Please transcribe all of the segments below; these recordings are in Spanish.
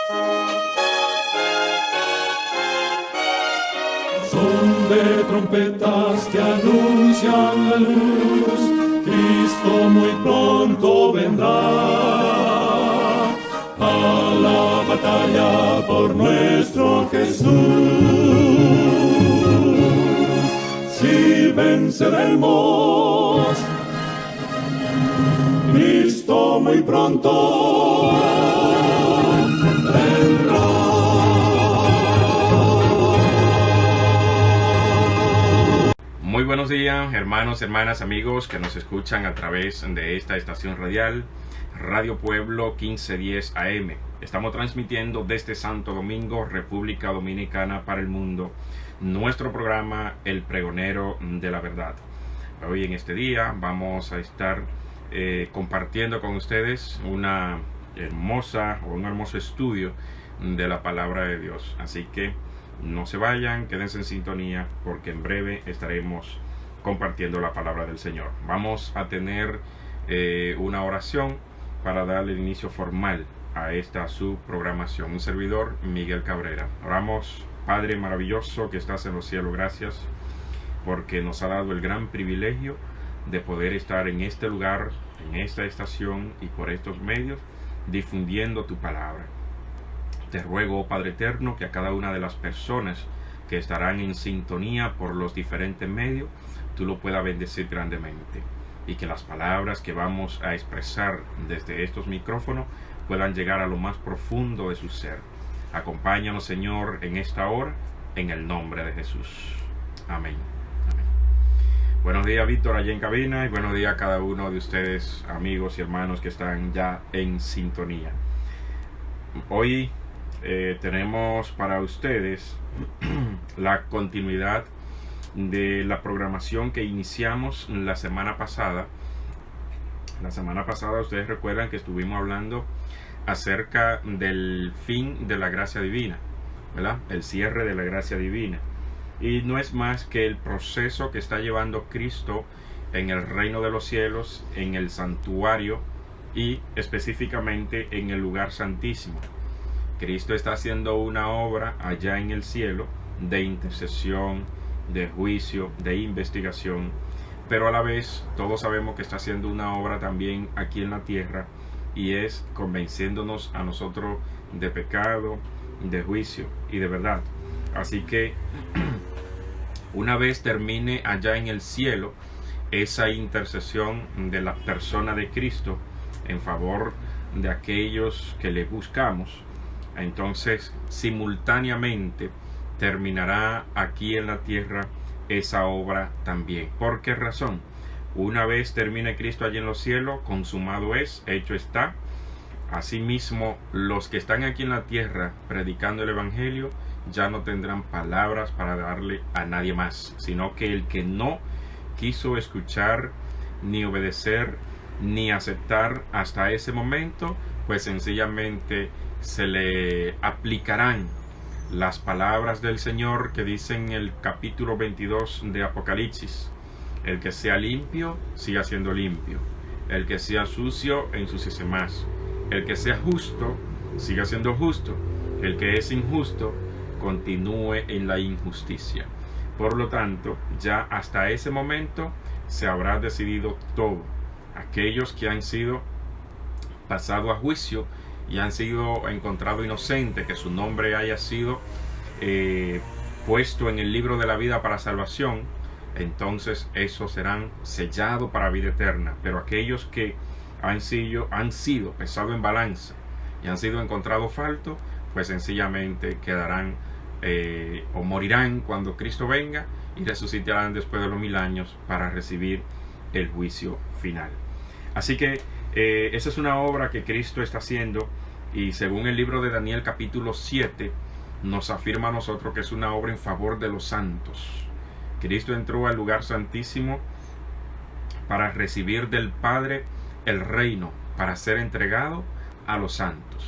Son de trompetas que anuncian la luz, Cristo muy pronto vendrá a la batalla por nuestro Jesús. Si venceremos, Cristo muy pronto vendrá. Muy buenos días, hermanos, hermanas, amigos que nos escuchan a través de esta estación radial, Radio Pueblo 1510 AM. Estamos transmitiendo desde Santo Domingo, República Dominicana, para el mundo, nuestro programa El Pregonero de la Verdad. Hoy en este día vamos a estar compartiendo con ustedes un hermoso estudio de la palabra de Dios. Así que no se vayan, quédense en sintonía porque en breve estaremos compartiendo la palabra del Señor. Vamos a tener una oración para darle el inicio formal a esta su programación. Un servidor, Miguel Cabrera. Oramos. Padre maravilloso que estás en los cielos, gracias porque nos ha dado el gran privilegio de poder estar en este lugar, en esta estación y por estos medios difundiendo tu palabra. Te ruego, Padre eterno, que a cada una de las personas que estarán en sintonía por los diferentes medios, tú lo puedas bendecir grandemente y que las palabras que vamos a expresar desde estos micrófonos puedan llegar a lo más profundo de su ser. Acompáñanos, Señor, en esta hora, en el nombre de Jesús. Amén. Amén. Buenos días, Víctor, allá en cabina, y buenos días a cada uno de ustedes, amigos y hermanos que están ya en sintonía. Hoy tenemos para ustedes la continuidad de la programación que iniciamos la semana pasada. La semana pasada ustedes recuerdan que estuvimos hablando acerca del fin de la gracia divina, ¿verdad? El cierre de la gracia divina. Y no es más que el proceso que está llevando Cristo en el reino de los cielos, en el santuario y específicamente en el lugar santísimo. Cristo está haciendo una obra allá en el cielo de intercesión, de juicio, de investigación, pero a la vez todos sabemos que está haciendo una obra también aquí en la tierra, y es convenciéndonos a nosotros de pecado, de juicio y de verdad. Así que una vez termine allá en el cielo esa intercesión de la persona de Cristo en favor de aquellos que le buscamos, entonces simultáneamente terminará aquí en la tierra esa obra también. ¿Por qué razón? Una vez termine Cristo allí en los cielos, consumado es, hecho está. Asimismo, los que están aquí en la tierra predicando el evangelio ya no tendrán palabras para darle a nadie más, sino que el que no quiso escuchar, ni obedecer, ni aceptar hasta ese momento, pues sencillamente se le aplicarán las palabras del Señor que dicen en el capítulo 22 de Apocalipsis: el que sea limpio, siga siendo limpio; el que sea sucio, ensúciese más; el que sea justo, siga siendo justo; el que es injusto, continúe en la injusticia. Por lo tanto, ya hasta ese momento se habrá decidido todo. Aquellos que han sido pasados a juicio y han sido encontrados inocentes, que su nombre haya sido puesto en el libro de la vida para salvación, entonces esos serán sellados para vida eterna. Pero aquellos que han sido pesados en balanza y han sido encontrados faltos, pues sencillamente quedarán o morirán cuando Cristo venga, y resucitarán después de los 1000 años para recibir el juicio final. Así que esa es una obra que Cristo está haciendo, y según el libro de Daniel capítulo 7 nos afirma a nosotros que es una obra en favor de los santos. Cristo entró al lugar santísimo para recibir del Padre el reino, para ser entregado a los santos.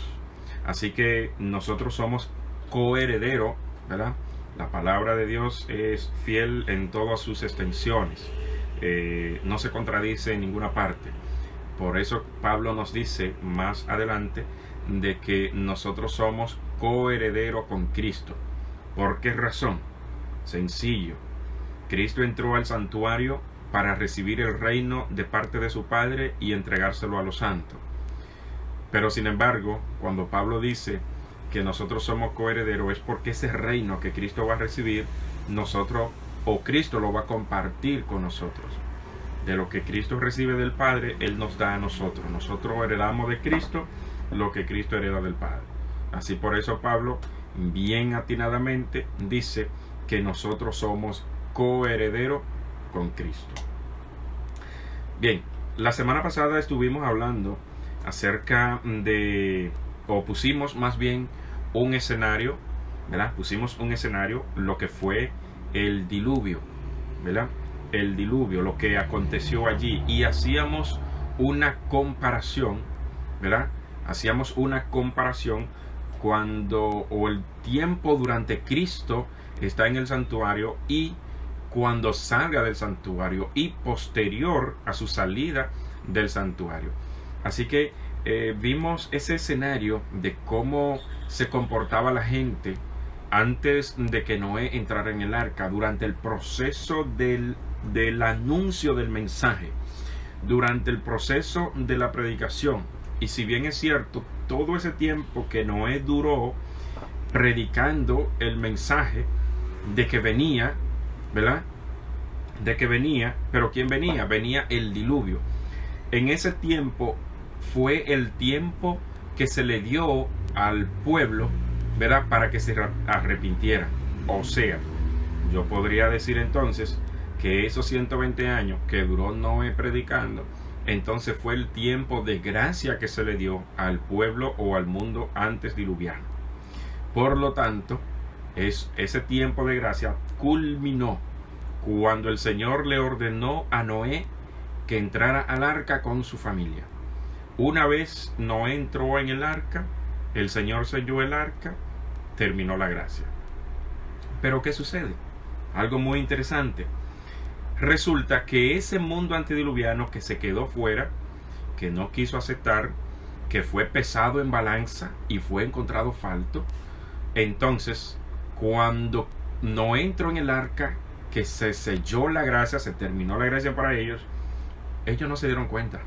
Así que nosotros somos coherederos, ¿verdad? La palabra de Dios es fiel en todas sus extensiones, no se contradice en ninguna parte. Por eso Pablo nos dice más adelante de que nosotros somos coherederos con Cristo. ¿Por qué razón? Sencillo. Cristo entró al santuario para recibir el reino de parte de su Padre y entregárselo a los santos. Pero sin embargo, cuando Pablo dice que nosotros somos coherederos, es porque ese reino que Cristo va a recibir, nosotros o Cristo lo va a compartir con nosotros. De lo que Cristo recibe del Padre, Él nos da a nosotros. Nosotros heredamos de Cristo lo que Cristo hereda del Padre. Así por eso Pablo, bien atinadamente, dice que nosotros somos coherederos con Cristo. Bien, la semana pasada estuvimos hablando acerca de, o pusimos más bien un escenario, ¿verdad? Pusimos un escenario, lo que fue el diluvio, ¿verdad? El diluvio, lo que aconteció allí, y hacíamos una comparación, ¿verdad? Hacíamos una comparación cuando, o el tiempo durante Cristo está en el santuario y cuando salga del santuario y posterior a su salida del santuario. Así que vimos ese escenario de cómo se comportaba la gente antes de que Noé entrara en el arca, durante el proceso del anuncio del mensaje, durante el proceso de la predicación. Y si bien es cierto, todo ese tiempo que Noé duró predicando el mensaje de que venía, ¿verdad? De que venía, pero ¿quién venía? Venía el diluvio. En ese tiempo fue el tiempo que se le dio al pueblo, ¿verdad? Para que se arrepintiera. O sea, yo podría decir entonces que esos 120 años que duró Noé predicando, entonces fue el tiempo de gracia que se le dio al pueblo o al mundo antes diluviano. Por lo tanto, ese tiempo de gracia culminó cuando el Señor le ordenó a Noé que entrara al arca con su familia. Una vez Noé entró en el arca, el Señor selló el arca, terminó la gracia. Pero ¿qué sucede? Algo muy interesante. Resulta que ese mundo antediluviano que se quedó fuera, que no quiso aceptar, que fue pesado en balanza y fue encontrado falto, entonces cuando Noé entró en el arca, que se selló la gracia, se terminó la gracia para ellos, ellos no se dieron cuenta.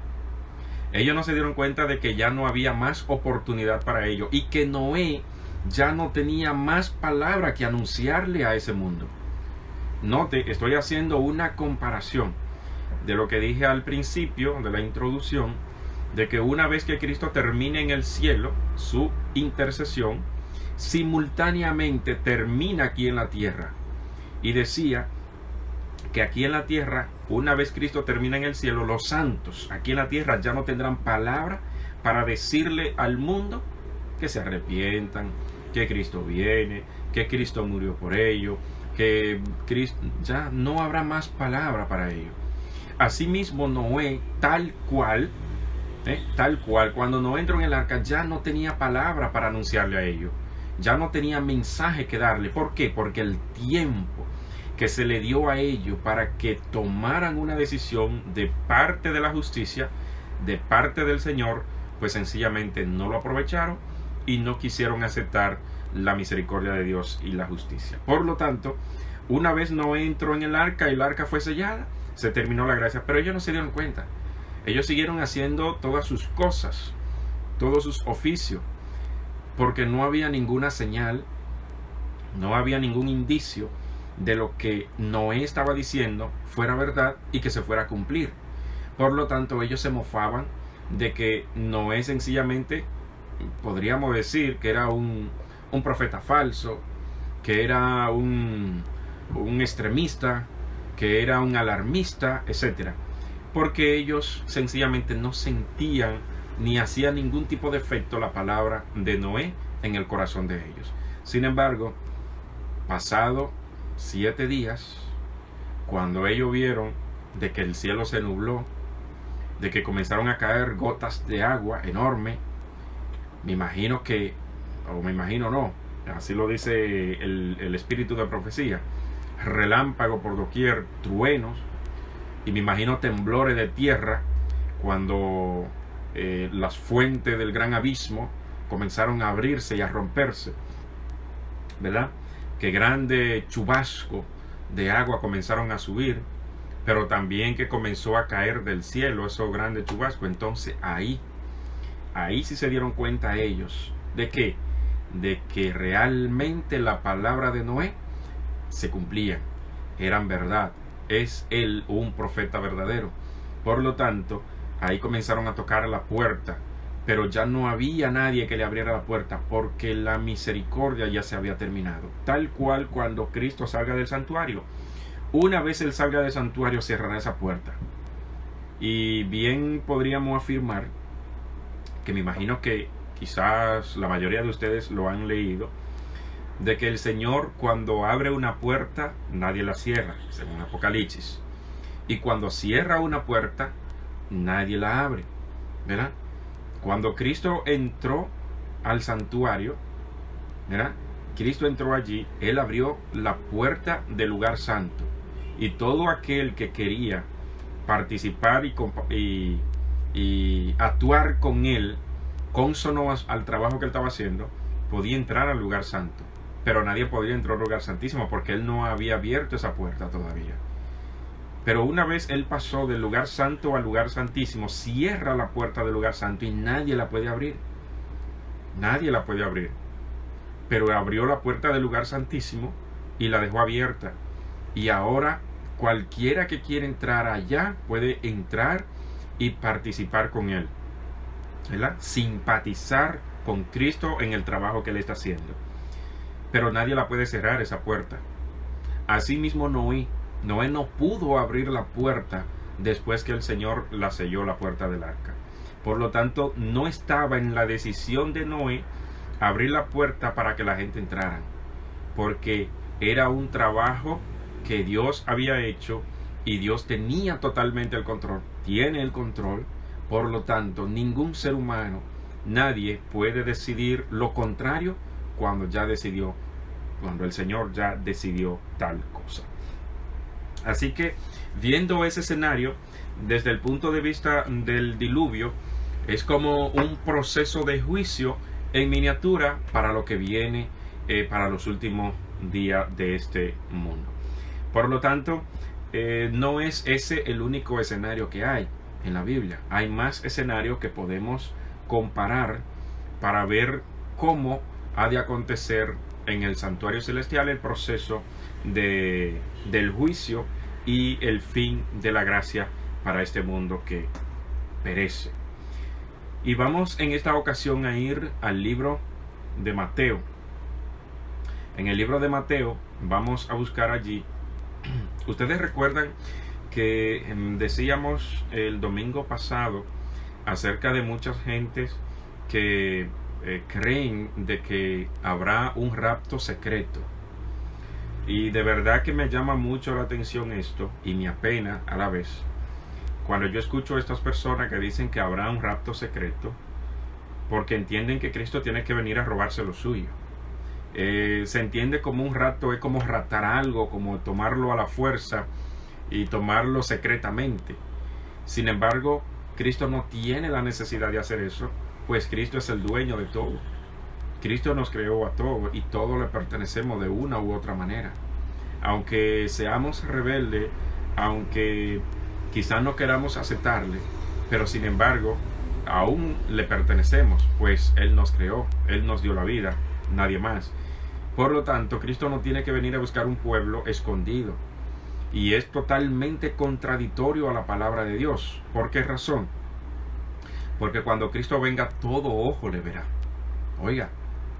Ellos no se dieron cuenta de que ya no había más oportunidad para ellos y que Noé ya no tenía más palabra que anunciarle a ese mundo. Note, estoy haciendo una comparación de lo que dije al principio de la introducción, de que una vez que Cristo termine en el cielo su intercesión, simultáneamente termina aquí en la tierra. Y decía que aquí en la tierra, una vez Cristo termina en el cielo, los santos aquí en la tierra ya no tendrán palabra para decirle al mundo que se arrepientan, que Cristo viene, que Cristo murió por ellos, que Cristo, ya no habrá más palabra para ellos. Asimismo Noé, tal cual, cuando Noé entró en el arca ya no tenía palabra para anunciarle a ellos, ya no tenía mensaje que darle. ¿Por qué? Porque el tiempo que se le dio a ellos para que tomaran una decisión de parte de la justicia, de parte del Señor, pues sencillamente no lo aprovecharon y no quisieron aceptar la misericordia de Dios y la justicia. Por lo tanto, una vez Noé entró en el arca y el arca fue sellada, se terminó la gracia, pero ellos no se dieron cuenta. Ellos siguieron haciendo todas sus cosas, todos sus oficios, porque no había ninguna señal, no había ningún indicio de lo que Noé estaba diciendo fuera verdad y que se fuera a cumplir. Por lo tanto, ellos se mofaban de que Noé sencillamente, podríamos decir que era un profeta falso, que era un extremista, que era un alarmista, etc. Porque ellos sencillamente no sentían ni hacía ningún tipo de efecto la palabra de Noé en el corazón de ellos. Sin embargo, pasado 7 días, cuando ellos vieron de que el cielo se nubló, de que comenzaron a caer gotas de agua enorme, me imagino no, así lo dice el espíritu de profecía, relámpago por doquier, truenos, y me imagino temblores de tierra cuando las fuentes del gran abismo comenzaron a abrirse y a romperse, ¿verdad? Que grande chubasco de agua comenzaron a subir, pero también que comenzó a caer del cielo esos grandes chubascos. Entonces ahí sí se dieron cuenta ellos de que realmente la palabra de Noé se cumplía, eran verdad, es él un profeta verdadero. Por lo tanto, ahí comenzaron a tocar la puerta, pero ya no había nadie que le abriera la puerta, porque la misericordia ya se había terminado. Tal cual cuando Cristo salga del santuario, una vez él salga del santuario, cerrará esa puerta. Y bien podríamos afirmar, que me imagino que quizás la mayoría de ustedes lo han leído, de que el Señor, cuando abre una puerta, nadie la cierra, según Apocalipsis. Y cuando cierra una puerta, nadie la abre, ¿verdad? Cuando Cristo entró al santuario, ¿verdad? Cristo entró allí, Él abrió la puerta del lugar santo. Y todo aquel que quería participar y actuar con Él, consono al trabajo que Él estaba haciendo, podía entrar al lugar santo. Pero nadie podía entrar al lugar santísimo, porque Él no había abierto esa puerta todavía. Pero una vez Él pasó del lugar santo al lugar santísimo, cierra la puerta del lugar santo y nadie la puede abrir. Nadie la puede abrir. Pero abrió la puerta del lugar santísimo y la dejó abierta. Y ahora cualquiera que quiera entrar allá puede entrar y participar con Él, ¿verdad? Simpatizar con Cristo en el trabajo que Él está haciendo. Pero nadie la puede cerrar, esa puerta. Asimismo Noé no pudo abrir la puerta después que el Señor la selló, la puerta del arca. Por lo tanto, no estaba en la decisión de Noé abrir la puerta para que la gente entrara, porque era un trabajo que Dios había hecho y Dios tenía totalmente el control, tiene el control. Por lo tanto, ningún ser humano, nadie puede decidir lo contrario cuando el Señor ya decidió tal cosa. Así que, viendo ese escenario desde el punto de vista del diluvio, es como un proceso de juicio en miniatura para lo que viene, para los últimos días de este mundo. Por lo tanto, no es ese el único escenario que hay en la Biblia. Hay más escenarios que podemos comparar para ver cómo ha de acontecer en el santuario celestial el proceso del juicio y el fin de la gracia para este mundo que perece. Y vamos en esta ocasión a ir al libro de Mateo. En el libro de Mateo vamos a buscar allí. Ustedes recuerdan que decíamos el domingo pasado acerca de muchas gentes que creen de que habrá un rapto secreto. Y de verdad que me llama mucho la atención esto, y me apena a la vez, cuando yo escucho a estas personas que dicen que habrá un rapto secreto, porque entienden que Cristo tiene que venir a robarse lo suyo. Se entiende como un rapto, es como raptar algo, como tomarlo a la fuerza y tomarlo secretamente. Sin embargo, Cristo no tiene la necesidad de hacer eso, pues Cristo es el dueño de todo. Cristo nos creó a todos y todos le pertenecemos de una u otra manera. Aunque seamos rebeldes, aunque quizás no queramos aceptarle, pero sin embargo, aún le pertenecemos, pues Él nos creó, Él nos dio la vida, nadie más. Por lo tanto, Cristo no tiene que venir a buscar un pueblo escondido. Y es totalmente contradictorio a la palabra de Dios. ¿Por qué razón? Porque cuando Cristo venga, todo ojo le verá. Oiga,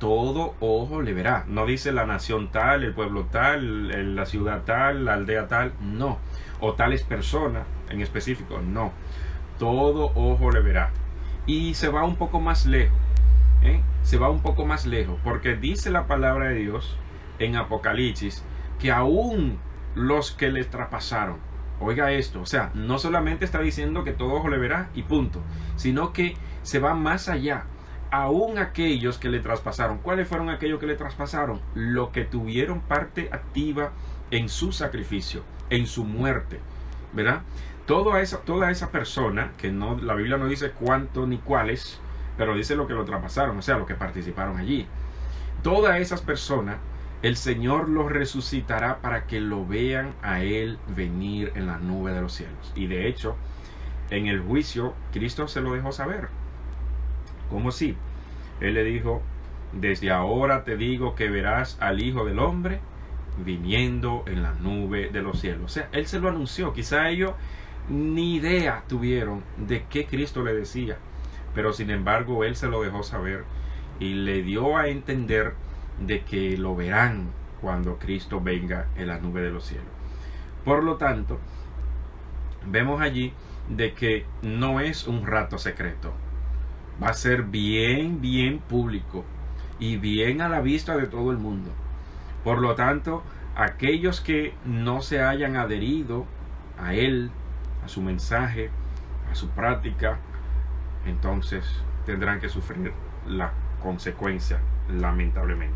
todo ojo le verá. No dice la nación tal, el pueblo tal, la ciudad tal, la aldea tal, no. O tales personas en específico, no. Todo ojo le verá. Y se va un poco más lejos. Se va un poco más lejos, porque dice la palabra de Dios en Apocalipsis que aún los que le traspasaron, oiga esto, o sea, no solamente está diciendo que todo ojo le verá y punto, sino que se va más allá. Aún aquellos que le traspasaron, ¿cuáles fueron aquellos que le traspasaron? Los que tuvieron parte activa en su sacrificio, en su muerte, ¿verdad? Toda esa persona, que no, la Biblia no dice cuánto ni cuáles, pero dice lo que lo traspasaron, o sea, los que participaron allí. Todas esas personas, el Señor los resucitará para que lo vean a Él venir en la nube de los cielos. Y de hecho, en el juicio, Cristo se lo dejó saber. ¿Cómo así? Él le dijo: desde ahora te digo que verás al Hijo del Hombre viniendo en la nube de los cielos. O sea, Él se lo anunció. Quizá ellos ni idea tuvieron de qué Cristo le decía, pero sin embargo Él se lo dejó saber y le dio a entender de que lo verán cuando Cristo venga en la nube de los cielos. Por lo tanto, vemos allí de que no es un rato secreto. Va a ser bien público y bien a la vista de todo el mundo. Por lo tanto, aquellos que no se hayan adherido a Él, a su mensaje, a su práctica, entonces tendrán que sufrir la consecuencia, lamentablemente.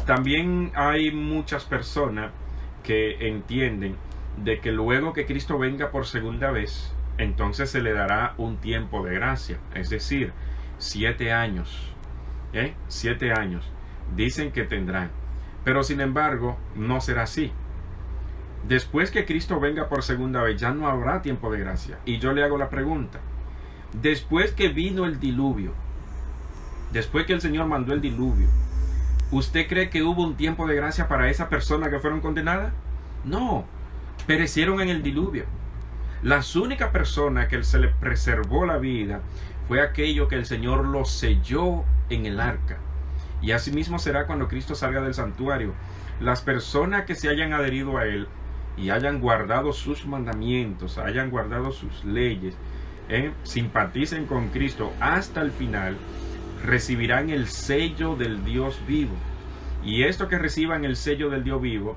También hay muchas personas que entienden de que luego que Cristo venga por segunda vez, entonces se le dará un tiempo de gracia, es decir, 7 años. 7 años dicen que tendrán, pero sin embargo no será así. Después que Cristo venga por segunda vez, ya no habrá tiempo de gracia. Y yo le hago la pregunta: después que vino el diluvio, después que el Señor mandó el diluvio, ¿usted cree que hubo un tiempo de gracia para esas personas que fueron condenadas? No, perecieron en el diluvio. Las únicas personas que se le preservó la vida fue aquello que el Señor los selló en el arca. Y así mismo será cuando Cristo salga del santuario. Las personas que se hayan adherido a Él y hayan guardado sus mandamientos, hayan guardado sus leyes, simpaticen con Cristo hasta el final, recibirán el sello del Dios vivo. Y esto que reciban el sello del Dios vivo,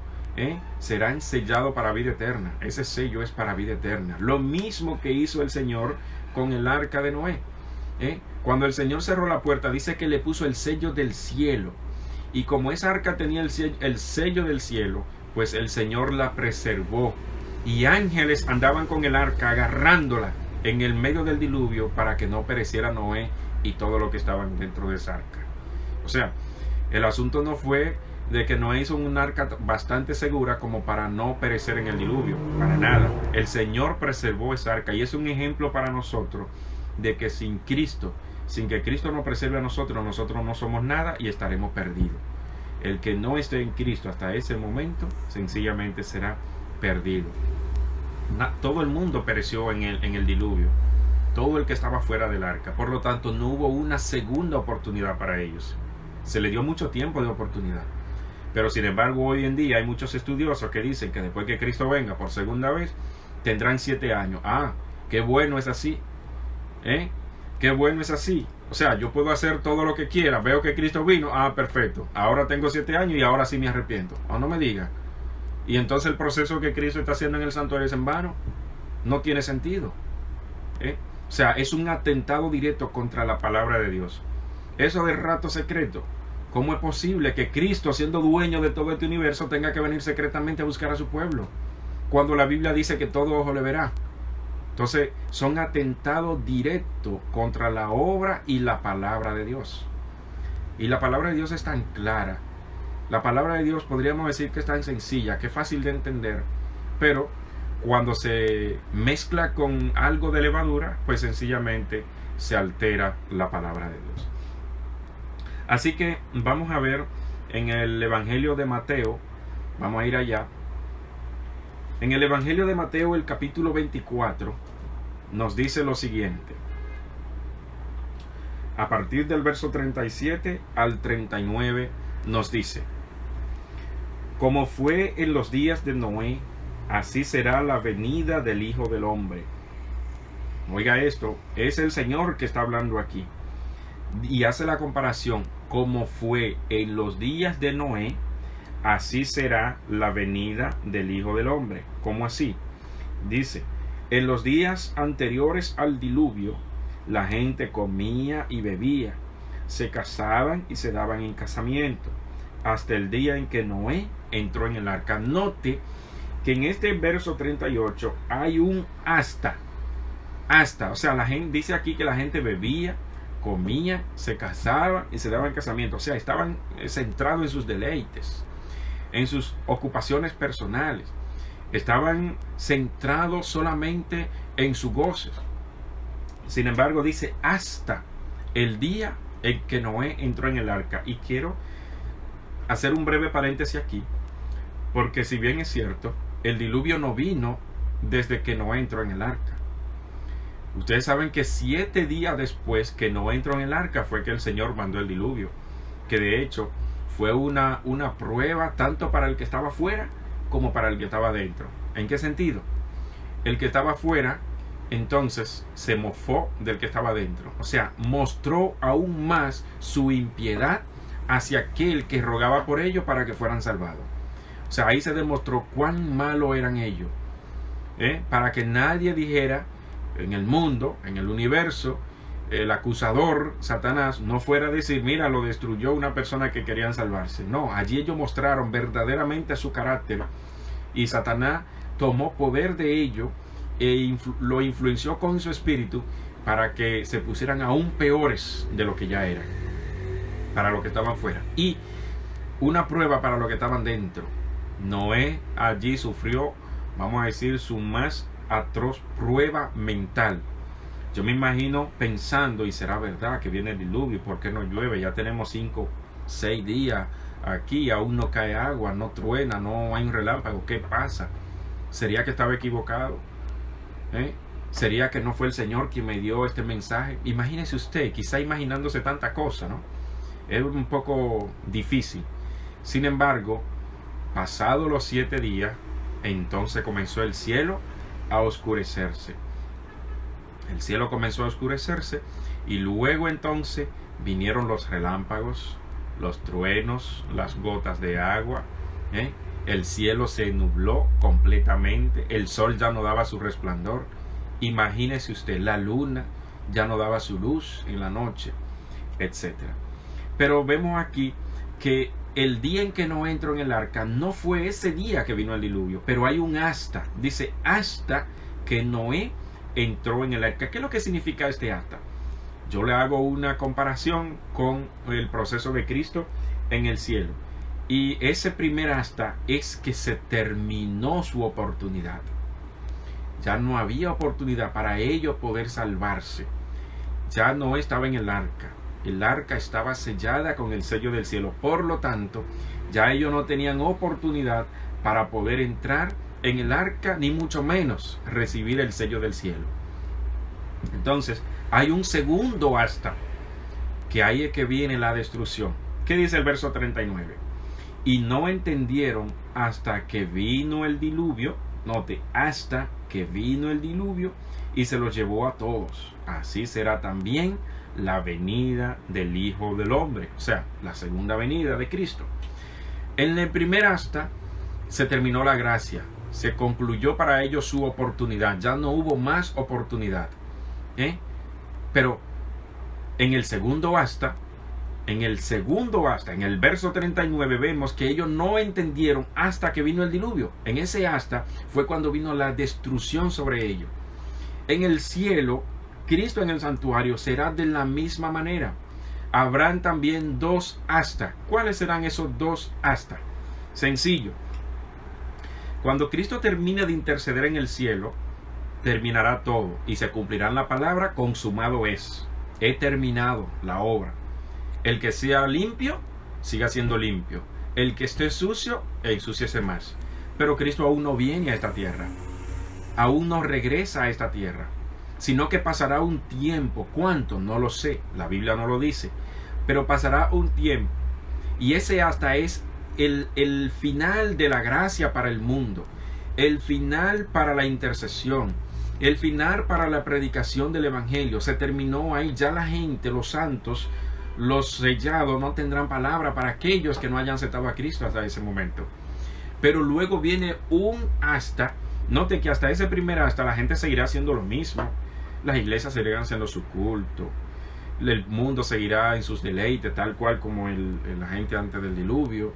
serán sellados para vida eterna. Ese sello es para vida eterna. Lo mismo que hizo el Señor con el arca de Noé. Cuando el Señor cerró la puerta, dice que le puso el sello del cielo. Y como esa arca tenía el sello del cielo, pues el Señor la preservó. Y ángeles andaban con el arca agarrándola en el medio del diluvio para que no pereciera Noé y todo lo que estaban dentro de esa arca. O sea, el asunto no fue de que Noé hizo un arca bastante segura como para no perecer en el diluvio, para nada. El Señor preservó esa arca y es un ejemplo para nosotros de que sin Cristo, sin que Cristo nos preserve a nosotros, nosotros no somos nada y estaremos perdidos. El que no esté en Cristo hasta ese momento, sencillamente será perdido. Todo el mundo pereció en el diluvio, todo el que estaba fuera del arca. Por lo tanto, no hubo una segunda oportunidad para ellos. Se le dio mucho tiempo de oportunidad. Pero sin embargo, hoy en día hay muchos estudiosos que dicen que después que Cristo venga por segunda vez, tendrán 7 años. Ah, qué bueno es así. Qué bueno es así. O sea, yo puedo hacer todo lo que quiera. Veo que Cristo vino. Ah, perfecto. Ahora tengo 7 años y ahora sí me arrepiento. O no me diga. Y entonces el proceso que Cristo está haciendo en el santuario es en vano. No tiene sentido. O sea, es un atentado directo contra la palabra de Dios. Eso de rato secreto. ¿Cómo es posible que Cristo, siendo dueño de todo este universo, tenga que venir secretamente a buscar a su pueblo? Cuando la Biblia dice que todo ojo le verá. Entonces, son atentados directos contra la obra y la palabra de Dios. Y la palabra de Dios es tan clara. La palabra de Dios podríamos decir que es tan sencilla, que es fácil de entender. Pero cuando se mezcla con algo de levadura, pues sencillamente se altera la palabra de Dios. Así que vamos a ver en el Evangelio de Mateo, vamos a ir allá. En el Evangelio de Mateo, el capítulo 24, nos dice lo siguiente. A partir del verso 37 al 39 nos dice: como fue en los días de Noé, así será la venida del Hijo del Hombre. Oiga esto, es el Señor que está hablando aquí. Y hace la comparación, como fue en los días de Noé, así será la venida del Hijo del Hombre. ¿Cómo así? Dice, en los días anteriores al diluvio, la gente comía y bebía, se casaban y se daban en casamiento, hasta el día en que Noé entró en el arca. Note que en este verso 38 hay un hasta. O sea, la gente dice aquí que la gente bebía, comían, se casaban y se daban casamiento. O sea, estaban centrados en sus deleites, en sus ocupaciones personales. Estaban centrados solamente en sus goces. Sin embargo, dice hasta el día en que Noé entró en el arca. Y quiero hacer un breve paréntesis aquí, porque si bien es cierto, el diluvio no vino desde que Noé entró en el arca. Ustedes saben que 7 días después que Noé entró en el arca fue que el Señor mandó el diluvio, que de hecho fue una prueba tanto para el que estaba fuera como para el que estaba dentro. ¿En qué sentido? El que estaba fuera entonces se mofó del que estaba dentro, o sea, mostró aún más su impiedad hacia aquel que rogaba por ellos para que fueran salvados. O sea, ahí se demostró cuán malo eran ellos, para que nadie dijera en el mundo, en el universo, el acusador, Satanás, no fuera a decir, mira, lo destruyó una persona que querían salvarse. No, allí ellos mostraron verdaderamente su carácter y Satanás tomó poder de ellos e lo influenció con su espíritu para que se pusieran aún peores de lo que ya eran, para los que estaban fuera. Y una prueba para los que estaban dentro. Noé allí sufrió, vamos a decir, su más atroz prueba mental. Yo me imagino pensando, y será verdad que viene el diluvio, ¿por qué no llueve? Ya tenemos 5, 6 días aquí, aún no cae agua, no truena, no hay un relámpago, ¿qué pasa? ¿Sería que estaba equivocado? ¿Sería que no fue el Señor quien me dio este mensaje? Imagínese usted, quizá imaginándose tanta cosa, ¿no? Es un poco difícil. Sin embargo, pasados los 7 días, entonces comenzó el cielo a oscurecerse. El cielo comenzó a oscurecerse y luego entonces vinieron los relámpagos, los truenos, las gotas de agua. El cielo se nubló completamente, el sol ya no daba su resplandor. Imagínese usted, la luna ya no daba su luz en la noche, etc. Pero vemos aquí que el día en que Noé entró en el arca no fue ese día que vino el diluvio, pero hay un hasta. Dice hasta que Noé entró en el arca. ¿Qué es lo que significa este hasta? Yo le hago una comparación con el proceso de Cristo en el cielo. Y ese primer hasta es que se terminó su oportunidad. Ya no había oportunidad para ellos poder salvarse. Ya no estaba en el arca. El arca estaba sellada con el sello del cielo. Por lo tanto, ya ellos no tenían oportunidad para poder entrar en el arca, ni mucho menos recibir el sello del cielo. Entonces, hay un segundo hasta, que ahí es que viene la destrucción. ¿Qué dice el verso 39? Y no entendieron hasta que vino el diluvio. Note, hasta que vino el diluvio y se los llevó a todos. Así será también la venida del Hijo del Hombre, o sea, la segunda venida de Cristo. En el primer hasta se terminó la gracia, se concluyó para ellos su oportunidad, ya no hubo más oportunidad. Pero en el segundo hasta, en el verso 39 vemos que ellos no entendieron hasta que vino el diluvio. En ese hasta fue cuando vino la destrucción sobre ellos. En el cielo, Cristo en el santuario será de la misma manera. Habrán también 2 hasta. ¿Cuáles serán esos 2 hasta? Sencillo. Cuando Cristo termine de interceder en el cielo, terminará todo y se cumplirá la palabra: consumado es. He terminado la obra. El que sea limpio, siga siendo limpio. El que esté sucio, ensúciese más. Pero Cristo aún no viene a esta tierra. Aún no regresa a esta tierra. Sino que pasará un tiempo. ¿Cuánto? No lo sé. La Biblia no lo dice. Pero pasará un tiempo. Y ese hasta es el final de la gracia para el mundo. El final para la intercesión. El final para la predicación del Evangelio. Se terminó ahí. Ya la gente, los santos, los sellados, no tendrán palabra para aquellos que no hayan aceptado a Cristo hasta ese momento. Pero luego viene un hasta. Note que hasta ese primer hasta la gente seguirá haciendo lo mismo. Las iglesias seguirán haciendo su culto. El mundo seguirá en sus deleites, tal cual como la gente antes del diluvio.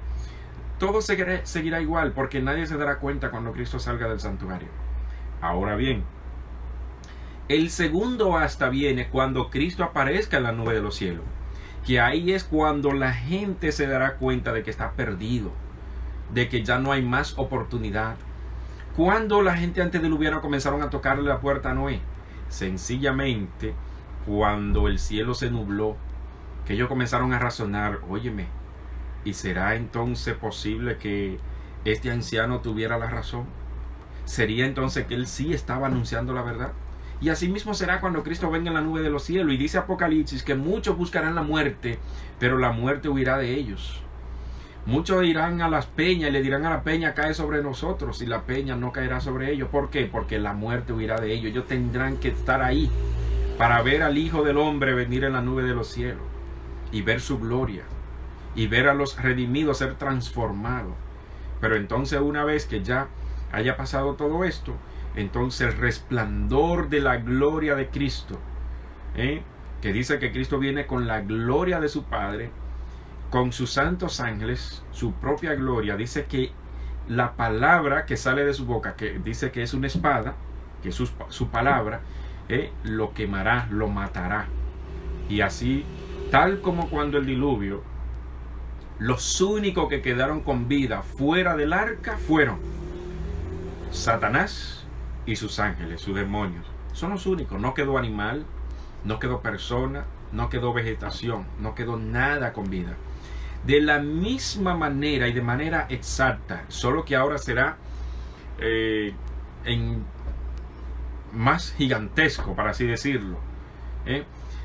Todo seguirá igual, porque nadie se dará cuenta cuando Cristo salga del santuario. Ahora bien, El segundo hasta viene cuando Cristo aparezca en la nube de los cielos, que ahí es cuando la gente se dará cuenta de que está perdido, de que ya no hay más oportunidad. Cuando la gente antediluviana comenzaron a tocarle la puerta a Noé, sencillamente cuando el cielo se nubló, que ellos comenzaron a razonar, óyeme, ¿y será entonces posible que este anciano tuviera la razón? ¿Sería entonces que él sí estaba anunciando la verdad? Y así mismo será cuando Cristo venga en la nube de los cielos. Y dice Apocalipsis que muchos buscarán la muerte, pero la muerte huirá de ellos. Muchos irán a las peñas y le dirán a la peña, cae sobre nosotros, y la peña no caerá sobre ellos. ¿Por qué? Porque la muerte huirá de ellos. Ellos tendrán que estar ahí para ver al Hijo del Hombre venir en la nube de los cielos y ver su gloria y ver a los redimidos ser transformados. Pero entonces, una vez que ya haya pasado todo esto, entonces el resplandor de la gloria de Cristo, que dice que Cristo viene con la gloria de su Padre, con sus santos ángeles, su propia gloria. Dice que la palabra que sale de su boca, que dice que es una espada, que es su palabra, lo quemará, lo matará. Y así, tal como cuando el diluvio, los únicos que quedaron con vida fuera del arca fueron Satanás y sus ángeles, sus demonios. Son los únicos. No quedó animal, no quedó persona, no quedó vegetación, no quedó nada con vida. De la misma manera y de manera exacta, solo que ahora será más gigantesco, para así decirlo.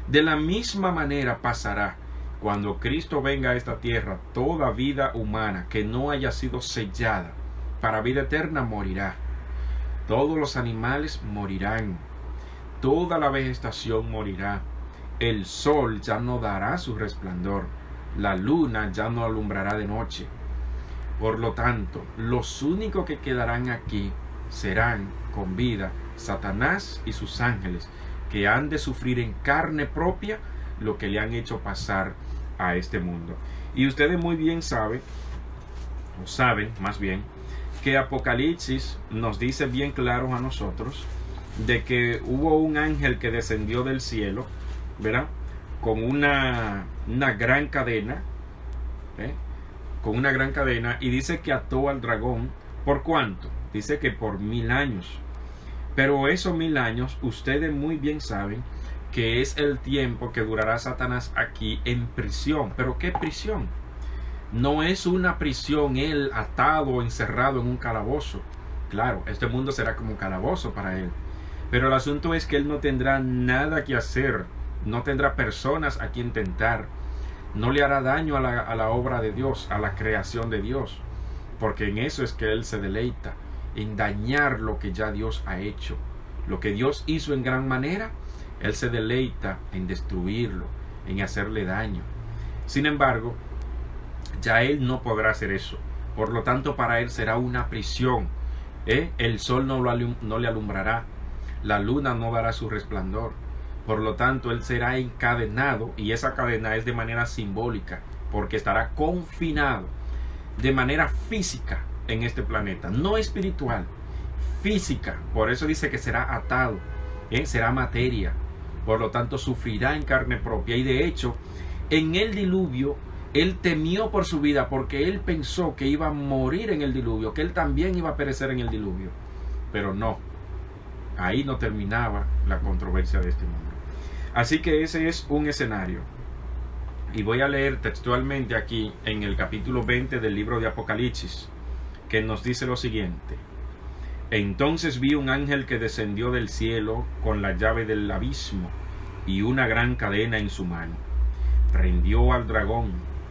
De la misma manera pasará cuando Cristo venga a esta tierra. Toda vida humana que no haya sido sellada para vida eterna morirá. Todos los animales morirán. Toda la vegetación morirá. El sol ya no dará su resplandor. La luna ya no alumbrará de noche. Por lo tanto, los únicos que quedarán aquí serán con vida Satanás y sus ángeles, que han de sufrir en carne propia lo que le han hecho pasar a este mundo. Y ustedes muy bien saben, o saben más bien, que Apocalipsis nos dice bien claro a nosotros de que hubo un ángel que descendió del cielo, ¿verdad? Con una gran cadena, con una gran cadena, y dice que ató al dragón. ¿Por cuánto? Dice que por 1000 años. Pero esos 1000 años, ustedes muy bien saben que es el tiempo que durará Satanás aquí en prisión. ¿Pero qué prisión? No es una prisión él atado o encerrado en un calabozo. Claro, este mundo será como un calabozo para él. Pero el asunto es que él no tendrá nada que hacer. No tendrá personas a quien tentar. No le hará daño a la obra de Dios, a la creación de Dios. Porque en eso es que él se deleita. En dañar lo que ya Dios ha hecho. Lo que Dios hizo en gran manera, él se deleita en destruirlo, en hacerle daño. Sin embargo, ya él no podrá hacer eso. Por lo tanto, para él será una prisión. El sol no le alumbrará. La luna no dará su resplandor. Por lo tanto, él será encadenado, y esa cadena es de manera simbólica, porque estará confinado de manera física en este planeta, no espiritual, física. Por eso dice que será atado, será materia. Por lo tanto, sufrirá en carne propia. Y de hecho, en el diluvio, él temió por su vida, porque él pensó que iba a morir en el diluvio, que él también iba a perecer en el diluvio. Pero no, ahí no terminaba la controversia de este mundo. Así que ese es un escenario. Y voy a leer textualmente aquí en el capítulo 20 del libro de Apocalipsis, que nos dice lo siguiente: entonces vi un ángel que descendió del cielo con la llave del abismo y una gran cadena en su mano. Prendió al dragón,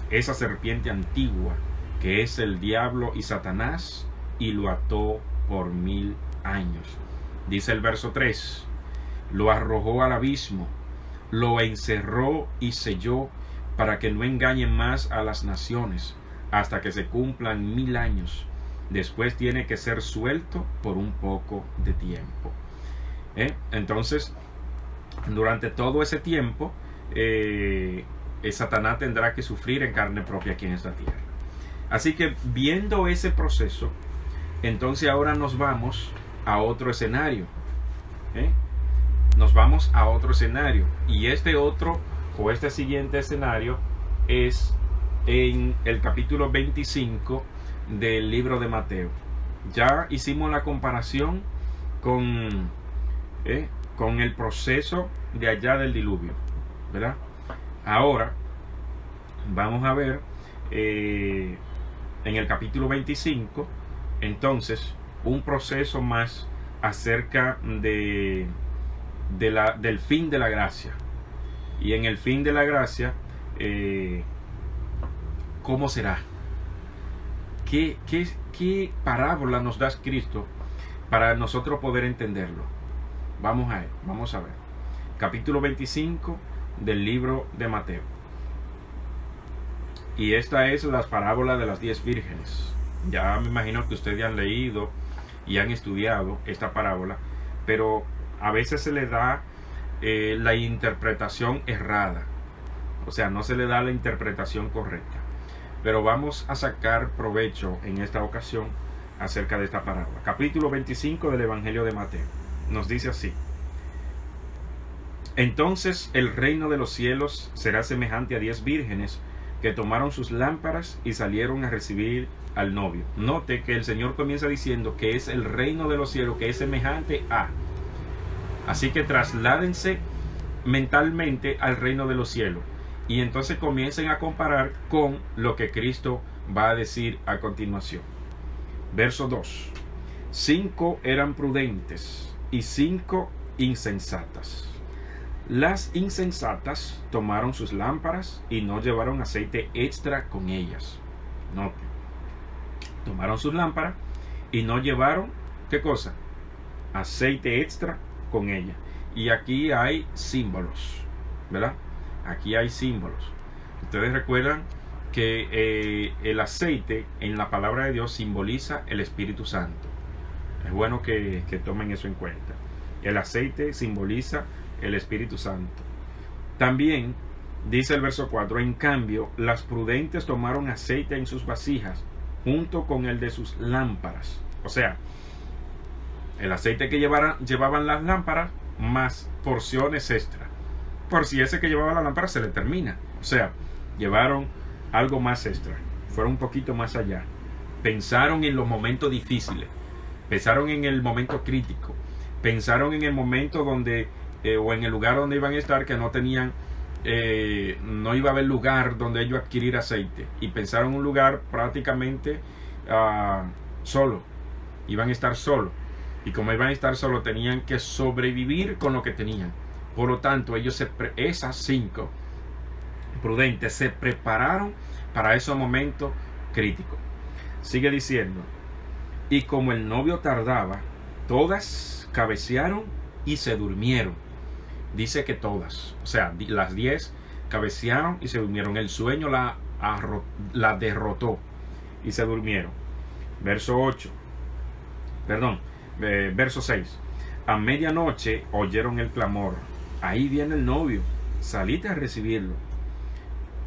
esa serpiente antigua, que es el diablo y Satanás, y lo ató por 1000 años. Dice el verso 3: lo arrojó al abismo, lo encerró y selló, para que no engañen más a las naciones, hasta que se cumplan 1000 años. Después tiene que ser suelto por un poco de tiempo. Entonces, durante todo ese tiempo, Satanás tendrá que sufrir en carne propia aquí en esta tierra. Así que, viendo ese proceso, entonces ahora nos vamos a otro escenario. nos vamos a otro escenario. Y este otro o este siguiente escenario es en el capítulo 25 del libro de Mateo. Ya hicimos la comparación con el proceso de allá del diluvio, ¿verdad? Ahora vamos a ver en el capítulo 25 entonces un proceso más acerca del fin de la gracia. Y en el fin de la gracia, ¿cómo será? ¿Qué parábola nos da Cristo para nosotros poder entenderlo? Vamos a ver. Capítulo 25 del libro de Mateo. Y esta es la parábola de las 10 vírgenes. Ya me imagino que ustedes han leído y han estudiado esta parábola, pero a veces se le da la interpretación errada. O sea, no se le da la interpretación correcta. Pero vamos a sacar provecho en esta ocasión acerca de esta parábola. Capítulo 25 del Evangelio de Mateo. Nos dice así: entonces el reino de los cielos será semejante a 10 vírgenes que tomaron sus lámparas y salieron a recibir al novio. Note que el Señor comienza diciendo que es el reino de los cielos, que es semejante a. Así que trasládense mentalmente al reino de los cielos y entonces comiencen a comparar con lo que Cristo va a decir a continuación. Verso 2. 5 eran prudentes y 5 insensatas. Las insensatas tomaron sus lámparas y no llevaron aceite extra con ellas. Note. Tomaron sus lámparas y no llevaron, ¿qué cosa? Aceite extra con ella. Y aquí hay símbolos, ¿verdad? Aquí hay símbolos. Ustedes recuerdan que el aceite en la palabra de Dios simboliza el Espíritu Santo. Es bueno que tomen eso en cuenta. El aceite simboliza el Espíritu Santo. También dice el verso 4: en cambio, las prudentes tomaron aceite en sus vasijas junto con el de sus lámparas. O sea, el aceite que llevaban las lámparas más porciones extra, por si ese que llevaba la lámpara se le termina. O sea, llevaron algo más extra, fueron un poquito más allá, pensaron en los momentos difíciles, pensaron en el momento crítico, pensaron en el momento donde o en el lugar donde iban a estar, que no tenían no iba a haber lugar donde ellos adquirir aceite, y pensaron en un lugar prácticamente solo, iban a estar solos, y como iban a estar solos tenían que sobrevivir con lo que tenían. Por lo tanto, esas 5 prudentes se prepararon para esos momentos críticos. Sigue diciendo: y como el novio tardaba, todas cabecearon y se durmieron. Dice que todas, o sea, las 10 cabecearon y se durmieron. El sueño la derrotó y se durmieron. Verso 6. A medianoche oyeron el clamor: ahí viene el novio, salid a recibirlo.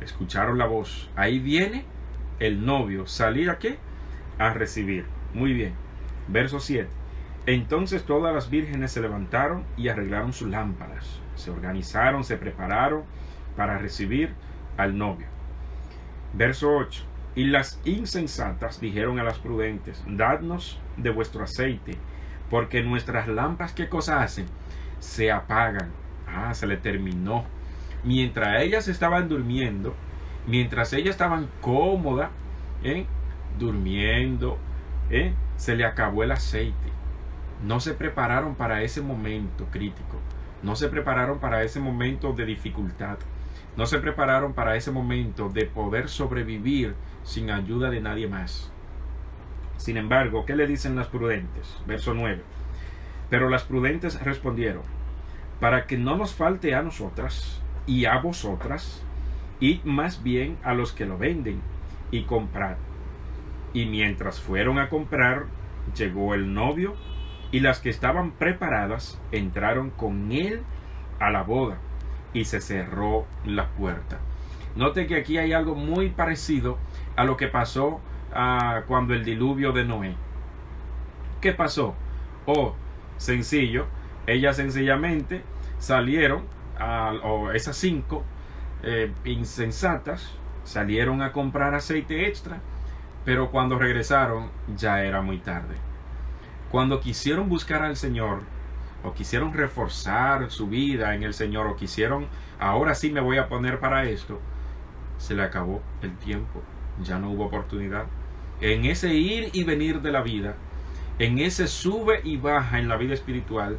Escucharon la voz: ahí viene el novio, salid a qué? A recibir. Muy bien. Verso 7. Entonces todas las vírgenes se levantaron y arreglaron sus lámparas. Se organizaron, se prepararon para recibir al novio. Verso 8. Y las insensatas dijeron a las prudentes: dadnos de vuestro aceite, porque nuestras lámparas, ¿qué cosa hacen? Se apagan. Se le terminó. Mientras ellas estaban durmiendo, mientras ellas estaban cómodas, durmiendo, se le acabó el aceite. No se prepararon para ese momento crítico. No se prepararon para ese momento de dificultad. No se prepararon para ese momento de poder sobrevivir sin ayuda de nadie más. Sin embargo, ¿qué le dicen las prudentes? Verso 9. Pero las prudentes respondieron: para que no nos falte a nosotras y a vosotras, id más bien a los que lo venden y comprad. Y mientras fueron a comprar, llegó el novio, y las que estaban preparadas entraron con él a la boda, y se cerró la puerta. Note que aquí hay algo muy parecido a lo que pasó cuando el diluvio de Noé. ¿Qué pasó? Sencillo, ellas sencillamente salieron, o esas 5 insensatas, salieron a comprar aceite extra, pero cuando regresaron ya era muy tarde. Cuando quisieron buscar al Señor, o quisieron reforzar su vida en el Señor, o quisieron, ahora sí me voy a poner para esto, se le acabó el tiempo, ya no hubo oportunidad. En ese ir y venir de la vida, en ese sube y baja en la vida espiritual,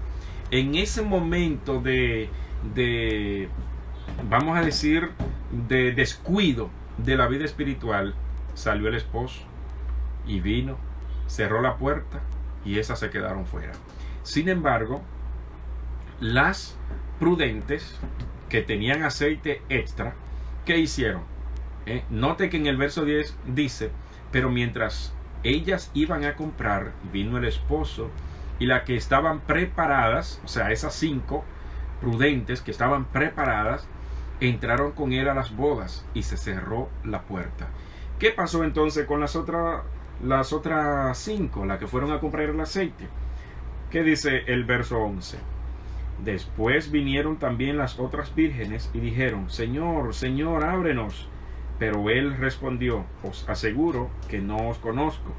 en ese momento de vamos a decir, de descuido de la vida espiritual, salió el esposo y vino, cerró la puerta y esas se quedaron fuera. Sin embargo, las prudentes que tenían aceite extra, ¿qué hicieron? Note que en el verso 10 dice: pero mientras ellas iban a comprar, vino el esposo, y las que estaban preparadas, o sea, esas 5 prudentes que estaban preparadas, entraron con él a las bodas y se cerró la puerta. ¿Qué pasó entonces con las otras 5, las que fueron a comprar el aceite? ¿Qué dice el verso 11? Después vinieron también las otras vírgenes y dijeron: Señor, Señor, ábrenos. Pero él respondió: os aseguro que no os conozco.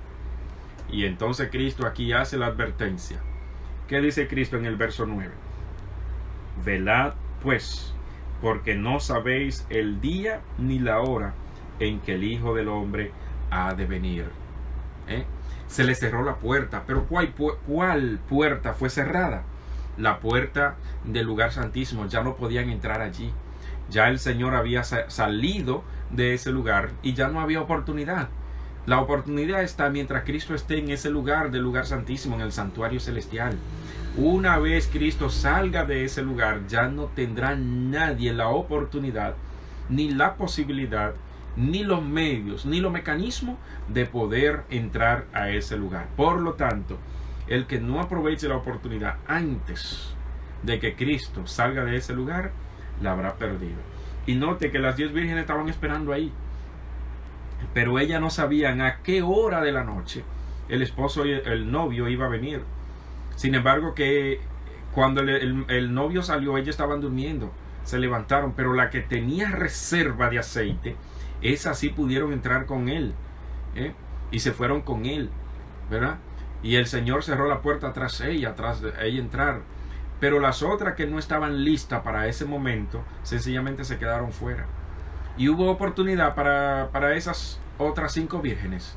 Y entonces Cristo aquí hace la advertencia. ¿Qué dice Cristo en el verso 9? Velad pues, porque no sabéis el día ni la hora en que el Hijo del Hombre ha de venir. Se le cerró la puerta. ¿Pero cuál puerta fue cerrada? La puerta del lugar santísimo. Ya no podían entrar allí. Ya el Señor había salido de ese lugar y ya no había oportunidad. La oportunidad está mientras Cristo esté en ese lugar, del lugar santísimo, en el santuario celestial. Una vez Cristo salga de ese lugar, ya no tendrá nadie la oportunidad, ni la posibilidad, ni los medios, ni los mecanismos de poder entrar a ese lugar. Por lo tanto, el que no aproveche la oportunidad antes de que Cristo salga de ese lugar, la habrá perdido. Y note que las 10 vírgenes estaban esperando ahí, pero ellas no sabían a qué hora de la noche el esposo y el novio iba a venir. Sin embargo, que cuando el novio salió, ellos estaban durmiendo, se levantaron, pero la que tenía reserva de aceite, esas sí pudieron entrar con él, y se fueron con él, ¿verdad? Y el Señor cerró la puerta tras de ella entrar. Pero las otras que no estaban listas para ese momento, sencillamente se quedaron fuera. Y hubo oportunidad para esas otras 5 vírgenes.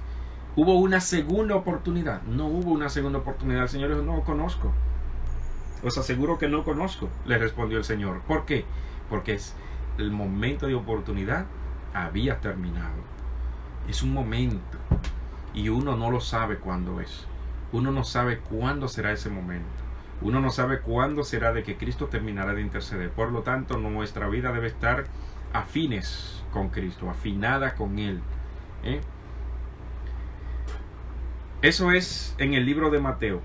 ¿Hubo una segunda oportunidad? No hubo una segunda oportunidad. El Señor dijo: no conozco. Os aseguro que no conozco, le respondió el Señor. ¿Por qué? Porque el momento de oportunidad había terminado. Es un momento y uno no lo sabe cuándo es. Uno no sabe cuándo será ese momento. Uno no sabe cuándo será de que Cristo terminará de interceder. Por lo tanto, nuestra vida debe estar afines con Cristo, afinada con Él. Eso es en el libro de Mateo.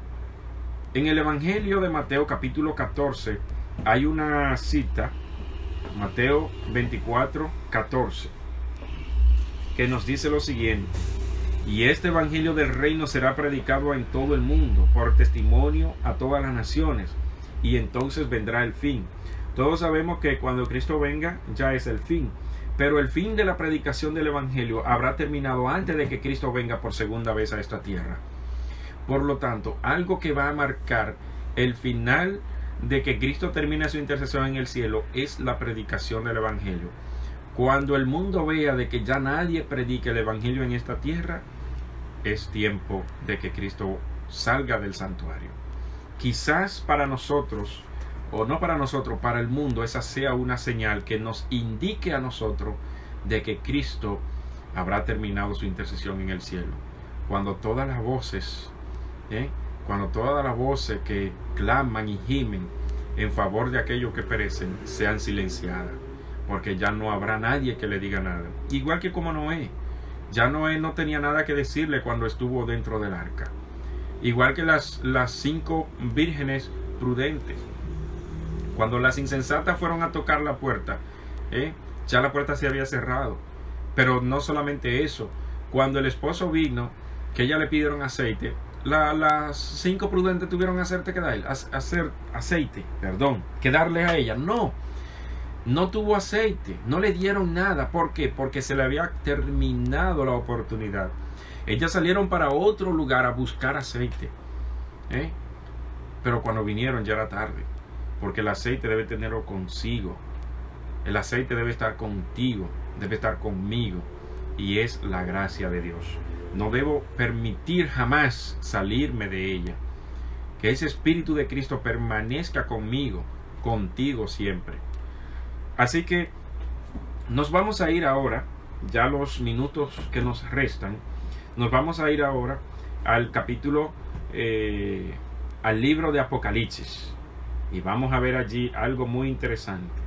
En el Evangelio de Mateo, capítulo 14, hay una cita, Mateo 24, 14, que nos dice lo siguiente: y este evangelio del reino será predicado en todo el mundo por testimonio a todas las naciones, y entonces vendrá el fin. Todos sabemos que cuando Cristo venga ya es el fin, pero el fin de la predicación del evangelio habrá terminado antes de que Cristo venga por segunda vez a esta tierra. Por lo tanto, algo que va a marcar el final de que Cristo termine su intercesión en el cielo es la predicación del evangelio. Cuando el mundo vea de que ya nadie predique el evangelio en esta tierra, es tiempo de que Cristo salga del santuario. Quizás para nosotros, o no para nosotros, para el mundo, esa sea una señal que nos indique a nosotros de que Cristo habrá terminado su intercesión en el cielo. Cuando todas las voces, que claman y gimen en favor de aquellos que perecen, sean silenciadas, porque ya no habrá nadie que le diga nada. Igual que como Noé. Ya Noé no tenía nada que decirle cuando estuvo dentro del arca. Igual que las 5 vírgenes prudentes. Cuando las insensatas fueron a tocar la puerta, ya la puerta se había cerrado. Pero no solamente eso. Cuando el esposo vino, que ellas le pidieron aceite, las 5 prudentes tuvieron hacer aceite, que darle a ella. No tuvo aceite, no le dieron nada. ¿Por qué? Porque se le había terminado la oportunidad. Ellas salieron para otro lugar a buscar aceite, pero cuando vinieron ya era tarde, porque el aceite debe tenerlo consigo. El aceite debe estar contigo, debe estar conmigo, y es la gracia de Dios. No debo permitir jamás salirme de ella. Que ese Espíritu de Cristo permanezca conmigo, contigo siempre. Así que nos vamos a ir ahora, ya los minutos que nos restan, nos vamos a ir ahora al capítulo, al libro de Apocalipsis. Y vamos a ver allí algo muy interesante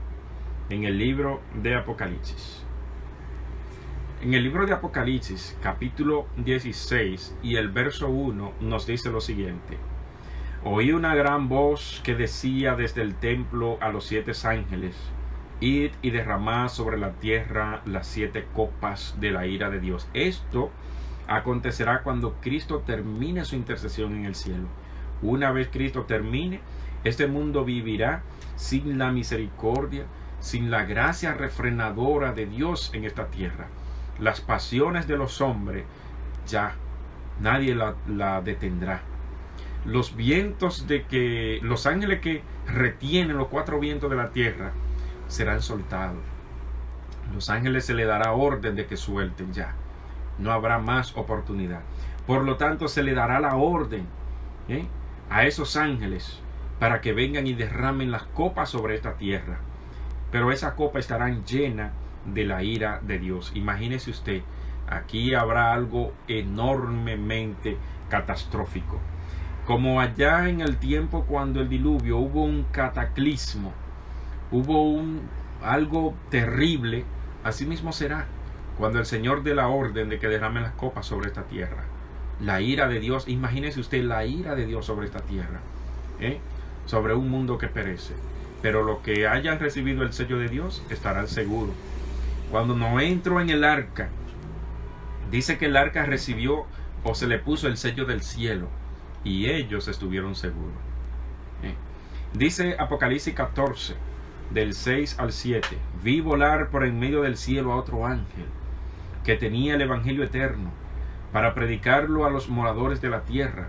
en el libro de Apocalipsis. En el libro de Apocalipsis, capítulo 16 y el verso 1 nos dice lo siguiente. Oí una gran voz que decía desde el templo a los 7 ángeles: id y derramad sobre la tierra las 7 copas de la ira de Dios. Esto acontecerá cuando Cristo termine su intercesión en el cielo. Una vez Cristo termine, este mundo vivirá sin la misericordia, sin la gracia refrenadora de Dios en esta tierra. Las pasiones de los hombres ya nadie la detendrá. Los vientos los ángeles que retienen los 4 vientos de la tierra serán soltados. Los ángeles se le dará orden de que suelten ya. No habrá más oportunidad. Por lo tanto, se le dará la orden a esos ángeles para que vengan y derramen las copas sobre esta tierra. Pero esa copa estará llena de la ira de Dios. Imagínese usted, aquí habrá algo enormemente catastrófico. Como allá en el tiempo cuando el diluvio hubo un cataclismo, hubo algo terrible, así mismo será cuando el Señor dé la orden de que derramen las copas sobre esta tierra. La ira de Dios, imagínese usted la ira de Dios sobre esta tierra, sobre un mundo que perece. Pero los que hayan recibido el sello de Dios estarán seguros. Cuando Noé entró en el arca, dice que el arca recibió o se le puso el sello del cielo, y ellos estuvieron seguros. Dice Apocalipsis 14, del 6 al 7, vi volar por en medio del cielo a otro ángel, que tenía el evangelio eterno, para predicarlo a los moradores de la tierra,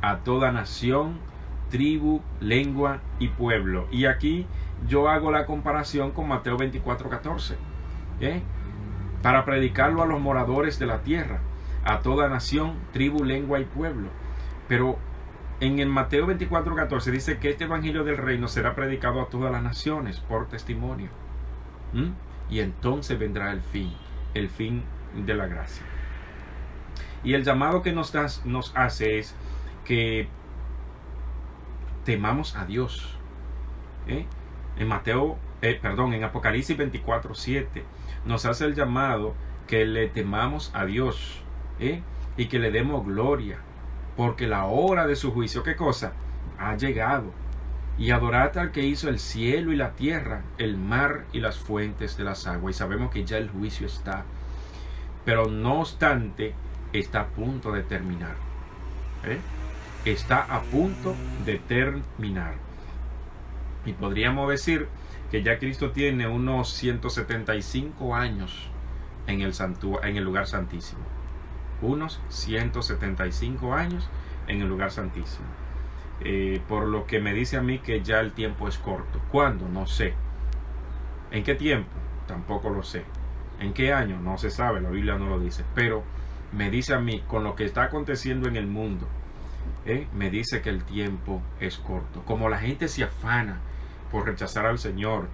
a toda nación, tribu, lengua y pueblo. Y aquí yo hago la comparación con Mateo 24:14. Para predicarlo a los moradores de la tierra, a toda nación, tribu, lengua y pueblo. Pero en el Mateo 24:14 dice que este evangelio del reino será predicado a todas las naciones por testimonio. Y entonces vendrá el fin de la gracia. Y el llamado que nos hace es que temamos a Dios. En Apocalipsis 24:7 nos hace el llamado que le temamos a Dios, y que le demos gloria, porque la hora de su juicio, ¿qué cosa? Ha llegado. Y adorad al que hizo el cielo y la tierra, el mar y las fuentes de las aguas. Y sabemos que ya el juicio está, pero no obstante está a punto de terminar. Está a punto de terminar. Y podríamos decir que ya Cristo tiene unos 175 años en el lugar santísimo. Unos 175 años en el lugar santísimo. Por lo que me dice a mí que ya el tiempo es corto. ¿Cuándo? No sé. ¿En qué tiempo? Tampoco lo sé. ¿En qué año? No se sabe, la Biblia no lo dice. Pero me dice a mí, con lo que está aconteciendo en el mundo, me dice que el tiempo es corto. Como la gente se afana por rechazar al Señor,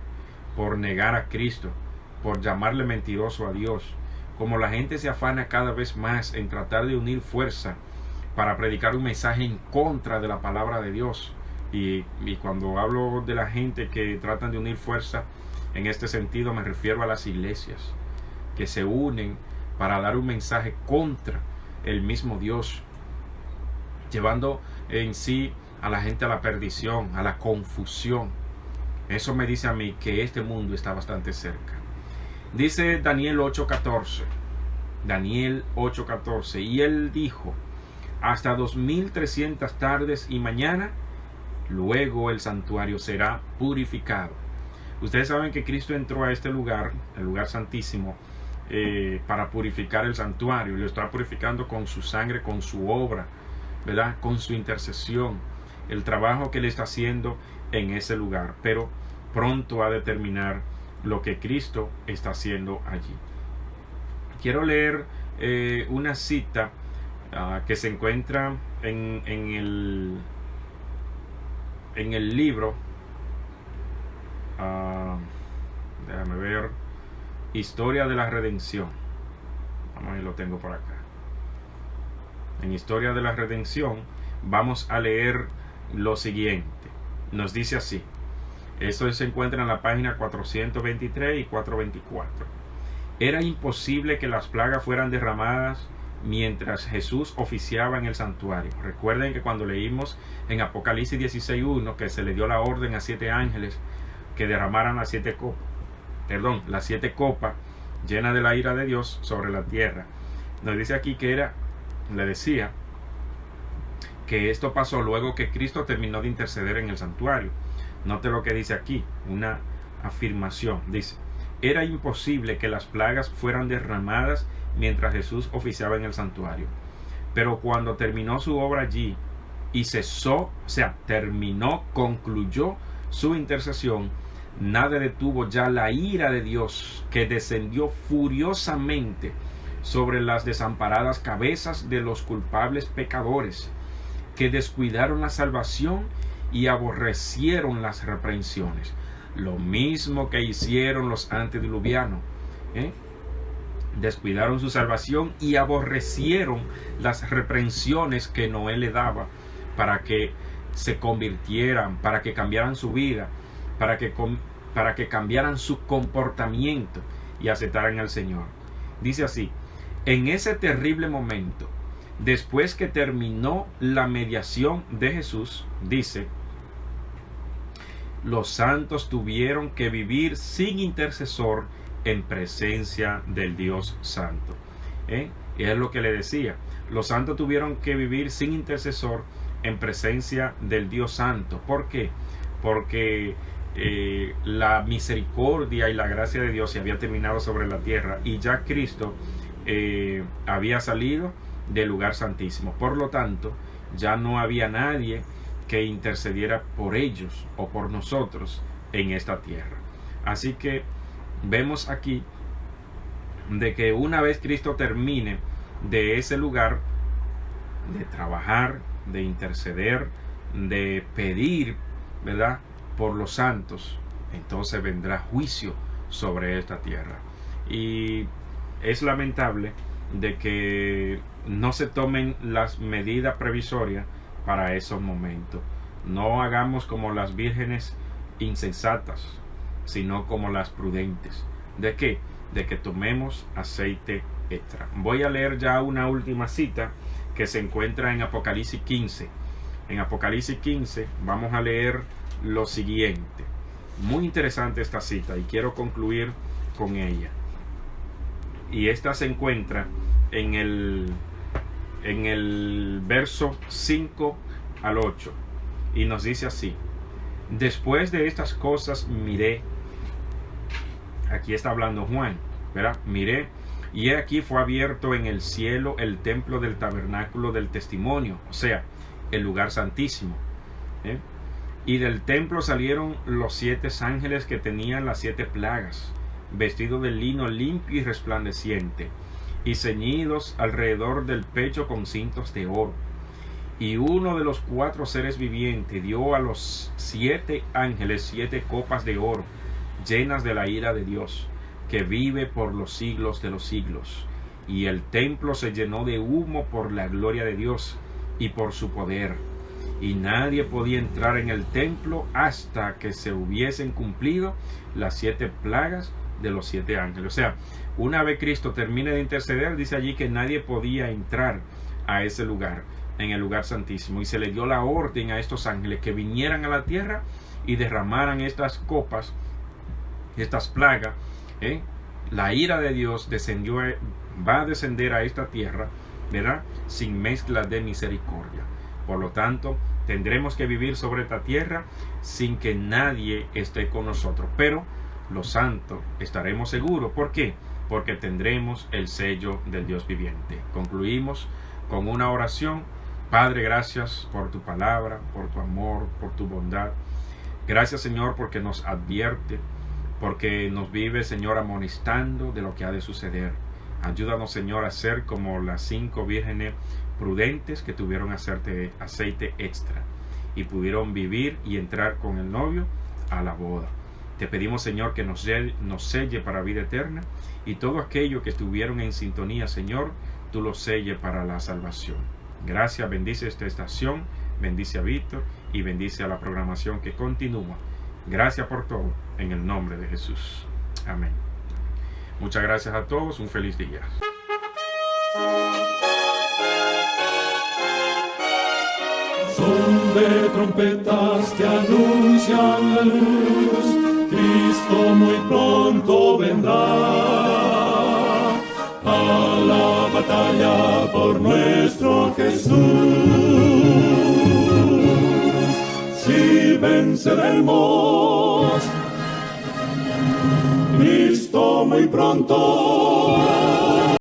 por negar a Cristo, por llamarle mentiroso a Dios, como la gente se afana cada vez más en tratar de unir fuerza para predicar un mensaje en contra de la palabra de Dios. Y cuando hablo de la gente que tratan de unir fuerza en este sentido, me refiero a las iglesias que se unen para dar un mensaje contra el mismo Dios, llevando en sí a la gente a la perdición, a la confusión. Eso me dice a mí que este mundo está bastante cerca. Dice Daniel 8:14. Daniel 8:14. Y él dijo: hasta 2300 tardes y mañana, luego el santuario será purificado. Ustedes saben que Cristo entró a este lugar, el lugar santísimo, para purificar el santuario. Lo está purificando con su sangre, con su obra, ¿verdad? Con su intercesión, el trabajo que Él está haciendo en ese lugar. Pero pronto ha de terminar lo que Cristo está haciendo allí. Quiero leer una cita que se encuentra en el libro, déjame ver, Historia de la Redención. Vamos a ver, lo tengo por acá. En Historia de la Redención vamos a leer lo siguiente. Nos dice así. Esto se encuentra en la página 423 y 424. Era imposible que las plagas fueran derramadas mientras Jesús oficiaba en el santuario. Recuerden que cuando leímos en Apocalipsis 16:1 que se le dio la orden a 7 ángeles que derramaran las 7 copas llenas de la ira de Dios sobre la tierra. Nos dice aquí que le decía que esto pasó luego que Cristo terminó de interceder en el santuario. Note lo que dice aquí, una afirmación. Dice, era imposible que las plagas fueran derramadas mientras Jesús oficiaba en el santuario. Pero cuando terminó su obra allí y concluyó su intercesión, nada detuvo ya la ira de Dios, que descendió furiosamente sobre las desamparadas cabezas de los culpables pecadores, que descuidaron la salvación y aborrecieron las reprensiones. Lo mismo que hicieron los antediluvianos. Descuidaron su salvación y aborrecieron las reprensiones que Noé le daba para que se convirtieran, para que cambiaran su vida, para que cambiaran su comportamiento y aceptaran al Señor. Dice así, en ese terrible momento, después que terminó la mediación de Jesús, dice, los santos tuvieron que vivir sin intercesor en presencia del Dios Santo. Y es lo que le decía. Los santos tuvieron que vivir sin intercesor en presencia del Dios Santo. ¿Por qué? Porque la misericordia y la gracia de Dios se había terminado sobre la tierra y ya Cristo había salido del lugar santísimo. Por lo tanto, ya no había nadie que intercediera por ellos o por nosotros en esta tierra. Así que vemos aquí de que una vez Cristo termine de ese lugar de trabajar, de interceder, de pedir, ¿verdad?, por los santos, entonces vendrá juicio sobre esta tierra. Y es lamentable de que no se tomen las medidas previsorias para esos momentos. No hagamos como las vírgenes insensatas, sino como las prudentes. ¿De qué? De que tomemos aceite extra. Voy a leer ya una última cita que se encuentra en Apocalipsis 15. En Apocalipsis 15 vamos a leer lo siguiente. Muy interesante esta cita y quiero concluir con ella. Y esta se encuentra en el verso 5 al 8 y nos dice así: después de estas cosas miré, aquí está hablando Juan, ¿verdad? Miré, y he aquí fue abierto en el cielo el templo del tabernáculo del testimonio, o sea, el lugar santísimo, y del templo salieron los 7 ángeles que tenían las 7 plagas, vestidos de lino limpio y resplandeciente, y ceñidos alrededor del pecho con cintos de oro. Y uno de los 4 seres vivientes dio a los 7 ángeles 7 copas de oro, llenas de la ira de Dios, que vive por los siglos de los siglos. Y el templo se llenó de humo por la gloria de Dios y por su poder. Y nadie podía entrar en el templo hasta que se hubiesen cumplido las 7 plagas de los 7 ángeles. O sea, una vez Cristo termine de interceder, dice allí que nadie podía entrar a ese lugar, en el lugar santísimo. Y se le dio la orden a estos ángeles que vinieran a la tierra y derramaran estas copas, estas plagas. La ira de Dios va a descender a esta tierra ¿verdad? Sin mezcla de misericordia. Por lo tanto, tendremos que vivir sobre esta tierra sin que nadie esté con nosotros. Pero los santos estaremos seguros. ¿Por qué? Porque tendremos el sello del Dios viviente. Concluimos con una oración. Padre, gracias por tu palabra, por tu amor, por tu bondad. Gracias, Señor, porque nos advierte, porque nos vive, Señor, amonestando de lo que ha de suceder. Ayúdanos, Señor, a ser como las 5 vírgenes prudentes que tuvieron aceite extra y pudieron vivir y entrar con el novio a la boda. Te pedimos, Señor, que nos selle para vida eterna, y todo aquello que estuvieron en sintonía, Señor, tú lo selle para la salvación. Gracias, bendice esta estación, bendice a Víctor y bendice a la programación que continúa. Gracias por todo, en el nombre de Jesús. Amén. Muchas gracias a todos, un feliz día. Son de trompetas que anuncian la luz, Cristo muy pronto vendrá a la batalla por nuestro Jesús. Si venceremos, Cristo muy pronto